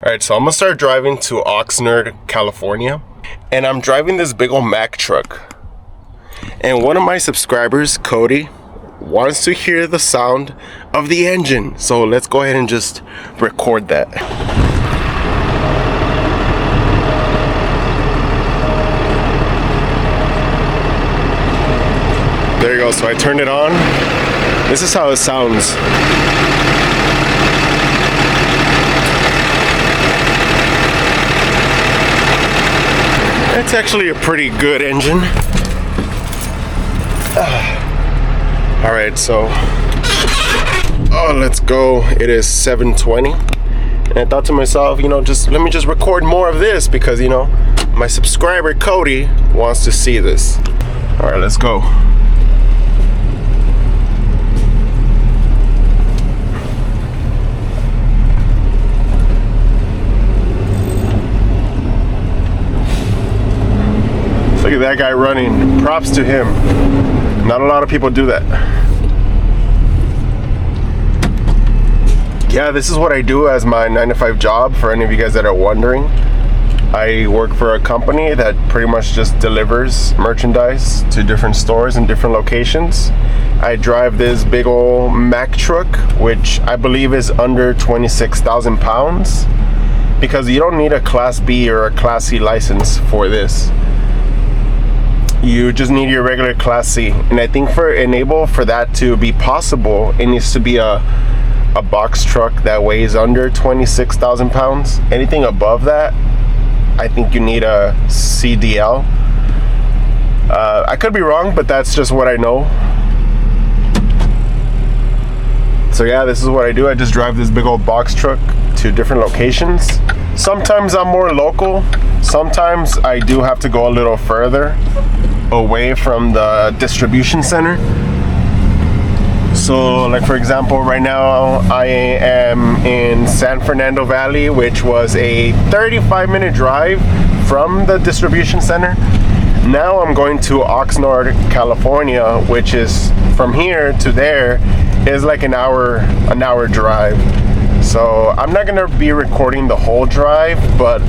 All right, so I'm gonna start driving to Oxnard, California, and I'm driving this big old Mack truck. And one of my subscribers, Cody, wants to hear the sound of the engine. So let's go ahead and just record that. There you go, so I turned it on. This is how it sounds. It's actually a pretty good engine. All right, so let's go. It is 7:20, and I thought to myself, let me just record more of this because my subscriber Cody wants to see this. All right, let's go. Look at that guy running. Props to him. Not a lot of people do that. Yeah, this is what I do as my 9-to-5 job. For any of you guys that are wondering, I work for a company that pretty much just delivers merchandise to different stores in different locations. I drive this big old Mack truck, which I believe is under 26,000 pounds, because you don't need a Class B or a Class C license for this. You just need your regular Class C, and I think for that to be possible, it needs to be a box truck that weighs under 26,000 pounds. Anything above that, I think you need a CDL. I could be wrong, but that's just what I know. So yeah, this is what I do. I just drive this big old box truck to different locations. Sometimes I'm more local. Sometimes I do have to go a little further away from the distribution center. So like for example, right now I am in San Fernando Valley, which was a 35-minute drive from the distribution center. Now I'm going to Oxnard, California, which is from here to there is like an hour drive. So I'm not gonna be recording the whole drive, but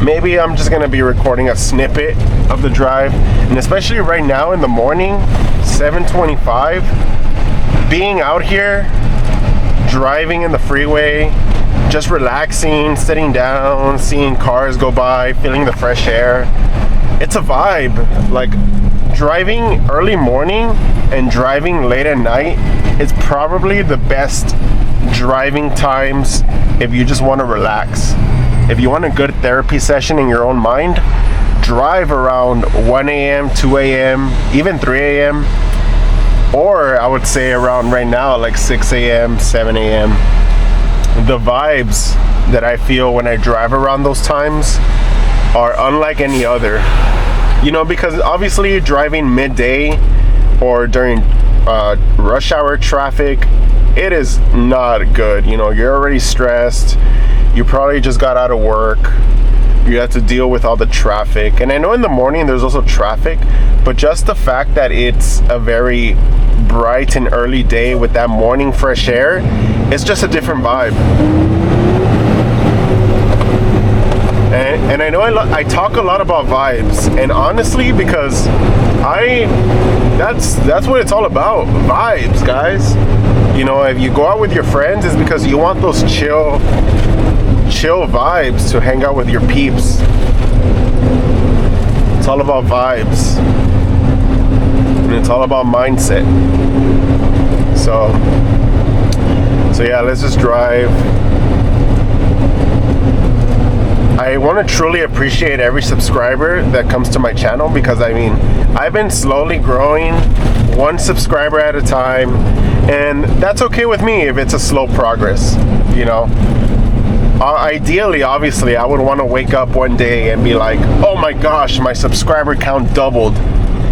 maybe I'm just gonna be recording a snippet of the drive. And especially right now in the morning, 7:25, being out here, driving in the freeway, just relaxing, sitting down, seeing cars go by, feeling the fresh air, it's a vibe. Like driving early morning and driving late at night is probably the best driving times if you just want to relax. If you want a good therapy session in your own mind, drive around 1 a.m., 2 a.m., even 3 a.m. Or I would say around right now, like 6 a.m., 7 a.m. The vibes that I feel when I drive around those times are unlike any other. Because obviously driving midday or during rush hour traffic, it is not good. You're already stressed. You probably just got out of work. You have to deal with all the traffic. And I know in the morning there's also traffic, but just the fact that it's a very bright and early day with that morning fresh air, it's just a different vibe. And I know I talk a lot about vibes, and honestly, because that's what it's all about, vibes, guys. If you go out with your friends, it's because you want those chill vibes to hang out with your peeps. It's all about vibes, and it's all about mindset. So yeah, let's just drive. I want to truly appreciate every subscriber that comes to my channel, because I've been slowly growing, one subscriber at a time, and that's okay with me if it's a slow progress. Ideally, obviously, I would want to wake up one day and be like, oh my gosh, my subscriber count doubled.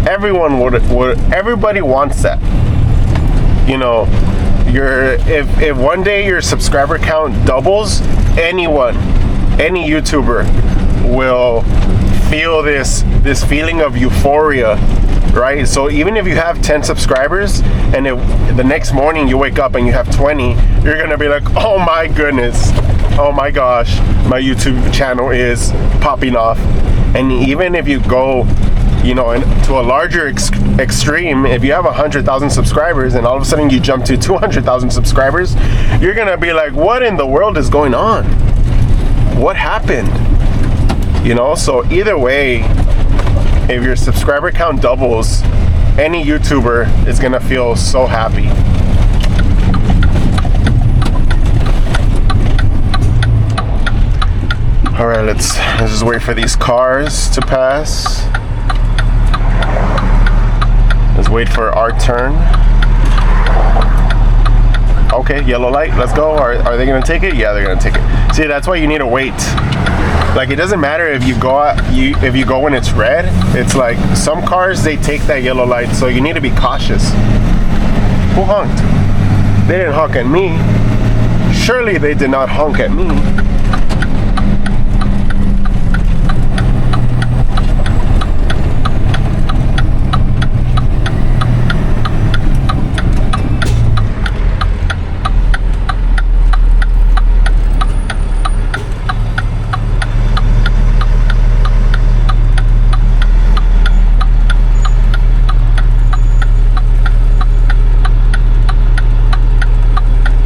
Everybody wants that. If one day your subscriber count doubles, any YouTuber will feel this feeling of euphoria, right? So even if you have 10 subscribers and the next morning you wake up and you have 20, you're gonna be like, oh my goodness, oh my gosh, my YouTube channel is popping off. And even if you go, you know, to a larger extreme, if you have 100,000 subscribers and all of a sudden you jump to 200,000 subscribers, you're gonna be like, what in the world is going on? What happened? You know, so either way, if your subscriber count doubles, any YouTuber is gonna feel so happy. All right, let's just wait for these cars to pass. Let's wait for our turn. Okay, yellow light, let's go. Are they gonna take it? Yeah, they're gonna take it. See, that's why you need to wait. Like, it doesn't matter if you go out, if you go when it's red. It's like some cars, they take that yellow light, so you need to be cautious. Who honked? They didn't honk at me. Surely they did not honk at me.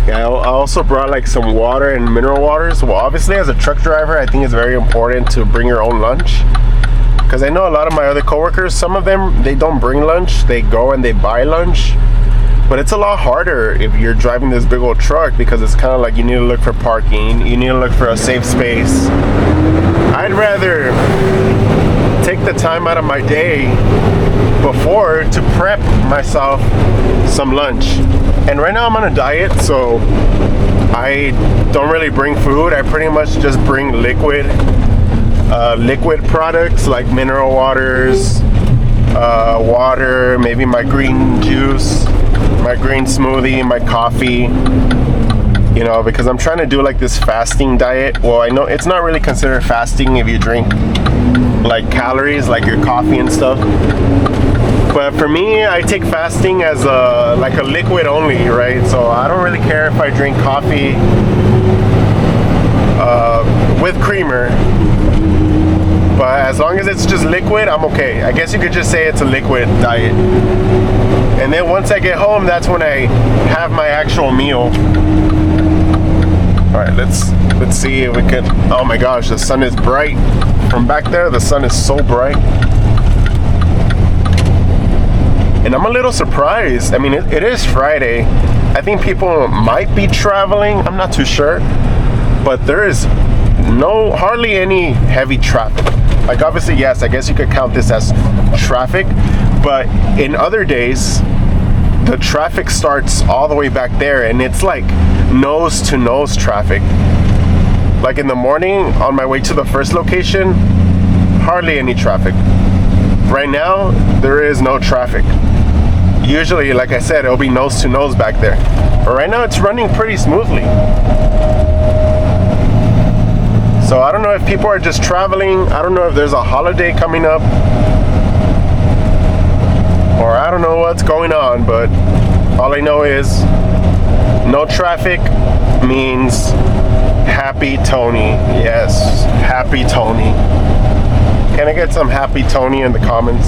I also brought like some water and mineral waters. Well, obviously as a truck driver, I think it's very important to bring your own lunch, because I know a lot of my other coworkers, some of them, they don't bring lunch, they go and they buy lunch. But it's a lot harder if you're driving this big old truck, because it's kind of like you need to look for parking, you need to look for a safe space. I'd rather take the time out of my day before to prep myself some lunch. And right now I'm on a diet, so I don't really bring food. I pretty much just bring liquid products like mineral waters, water, maybe my green juice, my green smoothie, my coffee, you know, because I'm trying to do like this fasting diet. Well, I know it's not really considered fasting if you drink like calories, like your coffee and stuff. But for me, I take fasting as like a liquid only, right? So I don't really care if I drink coffee with creamer. But as long as it's just liquid, I'm okay. I guess you could just say it's a liquid diet. And then once I get home, that's when I have my actual meal. All right, let's see if we can. Oh my gosh, the sun is bright. From back there, the sun is so bright. And I'm a little surprised. I mean, it is Friday. I think people might be traveling. I'm not too sure. But there is hardly any heavy traffic. Like, obviously, yes, I guess you could count this as traffic. But in other days, the traffic starts all the way back there. And it's like nose to nose traffic. Like in the morning, on my way to the first location, hardly any traffic. Right now, there is no traffic. Usually, like I said, it'll be nose to nose back there. But right now, it's running pretty smoothly. So I don't know if people are just traveling. I don't know if there's a holiday coming up. Or I don't know what's going on, but all I know is no traffic means happy Tony. Yes, happy Tony. Can I get some happy Tony in the comments?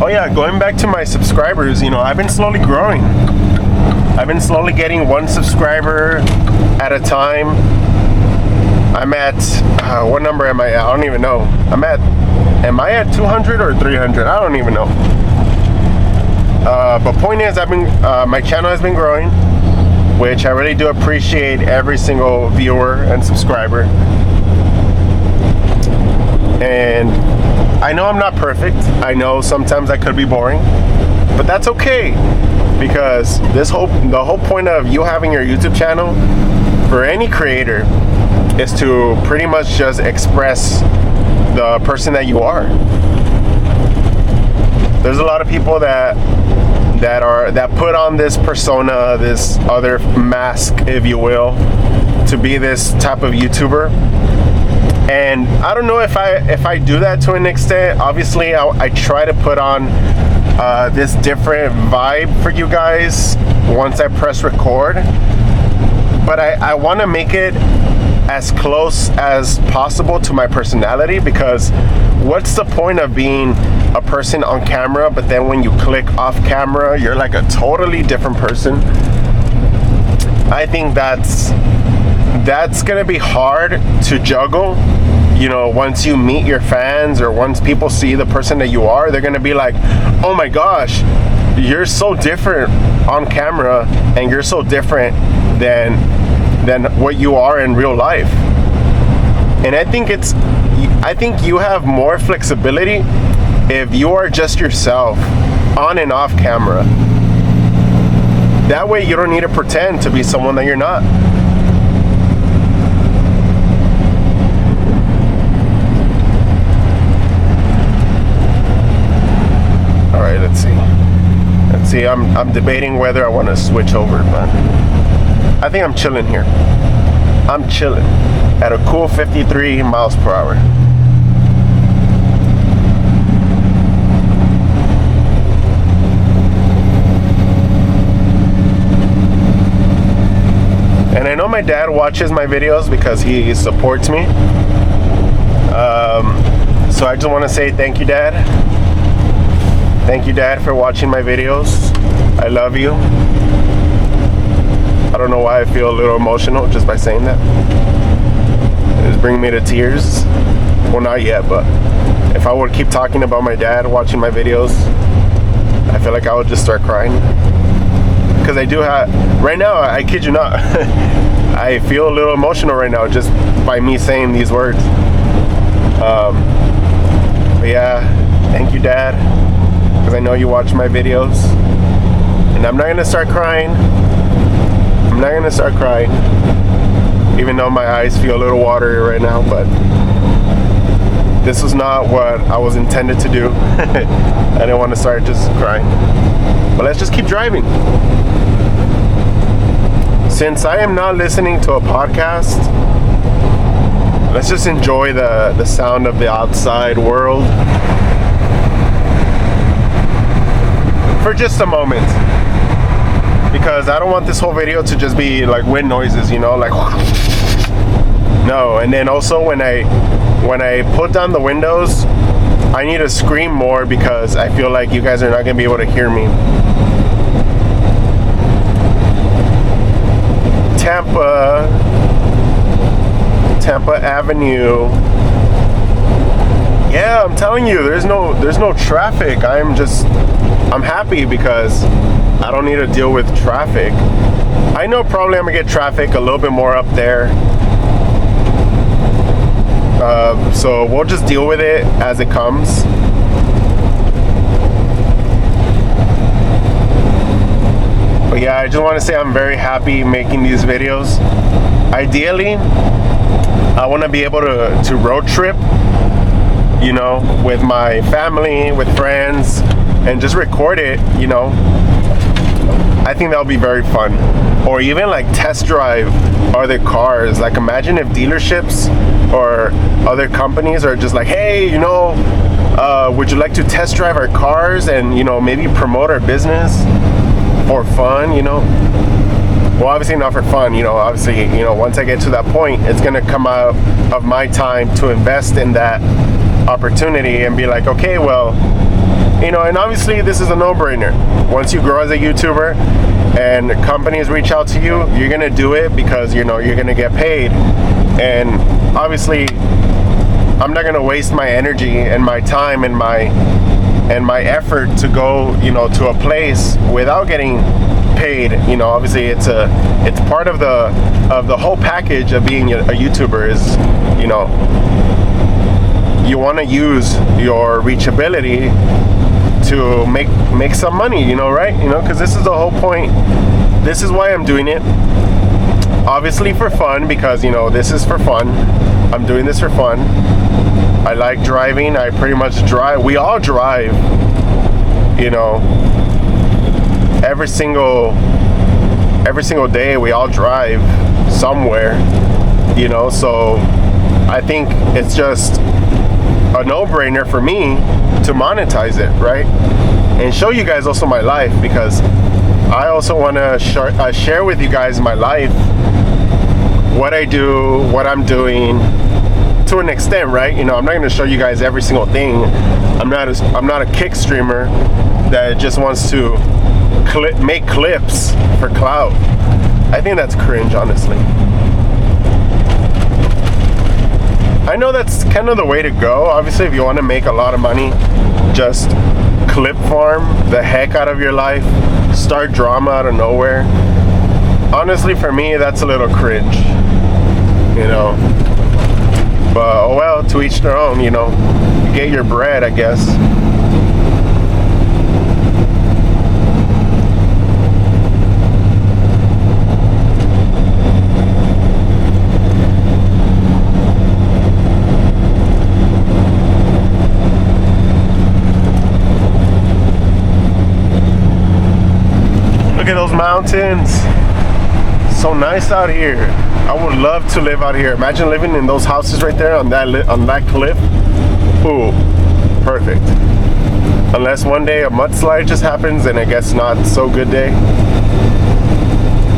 Oh yeah, going back to my subscribers, you know, I've been slowly growing. I've been slowly getting one subscriber at a time. I'm at, what number am I at? I don't even know. Am I at 200 or 300? I don't even know. But point is, my channel has been growing, which I really do appreciate every single viewer and subscriber. And I know I'm not perfect. I know sometimes I could be boring, but that's okay, because the whole point of you having your YouTube channel for any creator is to pretty much just express the person that you are. There's a lot of people that put on this persona, this other mask, if you will, to be this type of YouTuber. And I don't know if I do that to an extent. Obviously, I try to put on this different vibe for you guys once I press record, but I want to make it as close as possible to my personality, because what's the point of being a person on camera, but then when you click off camera, you're like a totally different person? I think that's gonna be hard to juggle. You know, once you meet your fans, or once people see the person that you are, they're gonna be like, oh my gosh, you're so different on camera, and you're so different than what you are in real life. And I think you have more flexibility if you are just yourself on and off camera. That way you don't need to pretend to be someone that you're not. Alright, let's see. I'm debating whether I want to switch over, but I think I'm chilling here. I'm chilling at a cool 53 miles per hour. And I know my dad watches my videos because he supports me. So I just want to say thank you, Dad. Thank you, Dad, for watching my videos. I love you. I don't know why I feel a little emotional just by saying that. It's bringing me to tears. Well, not yet, but if I would keep talking about my dad watching my videos, I feel like I would just start crying. Because I do have, right now, I kid you not, I feel a little emotional right now just by me saying these words. But yeah, thank you, Dad, because I know you watch my videos. And I'm not going to start crying. I'm not going to start crying, even though my eyes feel a little watery right now, but this was not what I was intended to do. I didn't want to start just crying. But let's just keep driving. Since I am not listening to a podcast, let's just enjoy the sound of the outside world for just a moment. Because I don't want this whole video to just be like wind noises, you know, like no. And then also when I put down the windows, I need to scream more because I feel like you guys are not gonna be able to hear me. Tampa Avenue. Yeah, I'm telling you, there's no traffic. I'm happy because I don't need to deal with traffic. I know probably I'm gonna get traffic a little bit more up there. So we'll just deal with it as it comes. But yeah, I just want to say I'm very happy making these videos. Ideally, I want to be able to road trip, you know, with my family, with friends, and just record it, you know. I think that'll be very fun. Or even like test drive other cars. Like imagine if dealerships or other companies are just like, hey, you know, would you like to test drive our cars and, you know, maybe promote our business for fun, you know? Well, obviously not for fun, you know. Obviously, you know, once I get to that point, it's gonna come out of my time to invest in that opportunity and be like, okay, well, you know, and obviously this is a no-brainer. Once you grow as a YouTuber and companies reach out to you, you're gonna do it because, you know, you're gonna get paid. And obviously I'm not gonna waste my energy and my time and my effort to go, you know, to a place without getting paid. You know, obviously it's part of the whole package of being a YouTuber is, you know, you want to use your reachability to make some money, you know, right? You know, because this is the whole point. This is why I'm doing it. Obviously for fun, because, you know, this is for fun. I'm doing this for fun. I like driving. I pretty much drive. We all drive, you know, every single day we all drive somewhere, you know. So I think it's just a no-brainer for me to monetize it, right? and show you guys also my life, because I also want to share with you guys my life, what I do, what I'm doing, to an extent, right? You know, I'm not going to show you guys every single thing. I'm not a kick streamer that just wants to make clips for clout. I think that's cringe, honestly. I know that's kind of the way to go. Obviously, if you want to make a lot of money, just clip farm the heck out of your life, start drama out of nowhere. Honestly, for me, that's a little cringe, you know. But oh well, to each their own, you know. You get your bread, I guess. Look at those mountains. So nice out here. I would love to live out here. Imagine living in those houses right there on that cliff. Ooh, perfect. Unless one day a mudslide just happens, and I guess not so good day.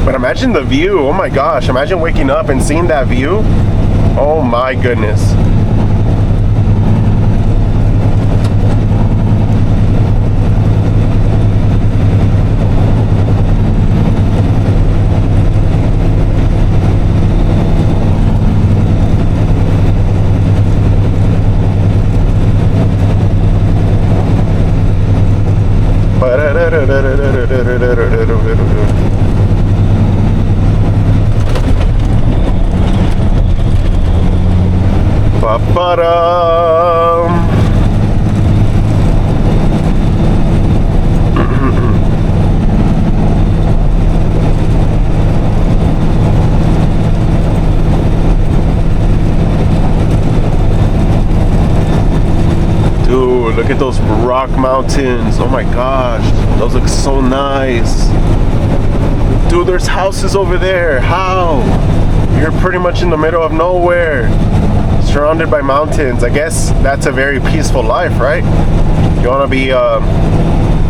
But imagine the view. Oh my gosh, imagine waking up and seeing that view. Oh my goodness. Dude, look at those rock mountains. Oh my gosh, those look so nice. Dude, there's houses over there. How? You're pretty much in the middle of nowhere, surrounded by mountains. I guess that's a very peaceful life, right? You want to be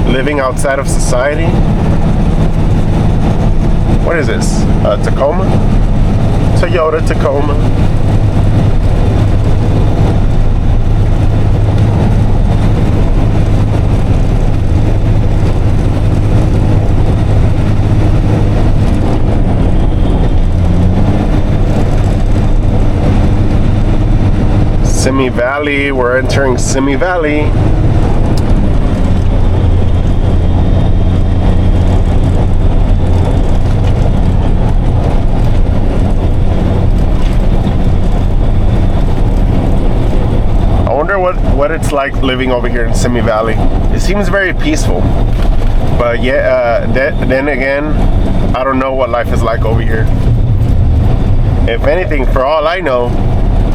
living outside of society. What is this? Tacoma? Toyota Tacoma. Simi Valley, we're entering Simi Valley. I wonder what it's like living over here in Simi Valley. It seems very peaceful, but yeah, then again, I don't know what life is like over here. If anything, for all I know,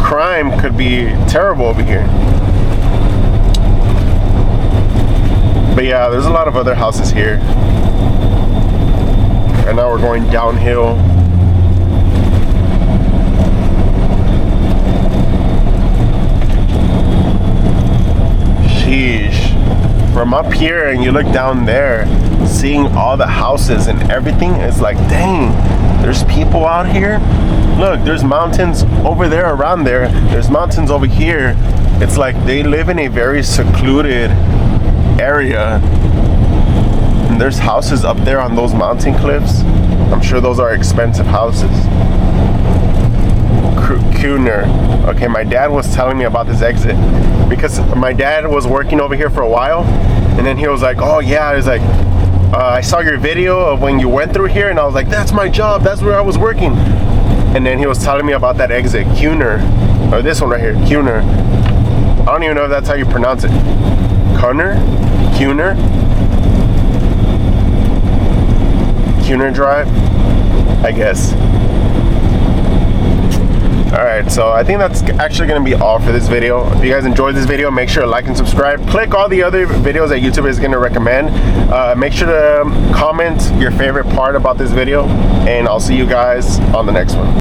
crime could be terrible over here. But yeah, there's a lot of other houses here. And now we're going downhill. Sheesh. From up here and you look down there, seeing all the houses and everything, it's like, dang, there's people out here. Look, there's mountains over there, around there. There's mountains over here. It's like they live in a very secluded area. And there's houses up there on those mountain cliffs. I'm sure those are expensive houses. Kuhner. Okay, my dad was telling me about this exit because my dad was working over here for a while, and then he was like, oh yeah, he was like, I saw your video of when you went through here, and I was like, that's my job, that's where I was working. And then he was telling me about that exit, Kuhner, or this one right here, Kuhner. I don't even know if that's how you pronounce it. Kuhner Drive, I guess. Alright, so I think that's actually going to be all for this video. If you guys enjoyed this video, make sure to like and subscribe. Click all the other videos that YouTube is going to recommend. Make sure to comment your favorite part about this video, and I'll see you guys on the next one.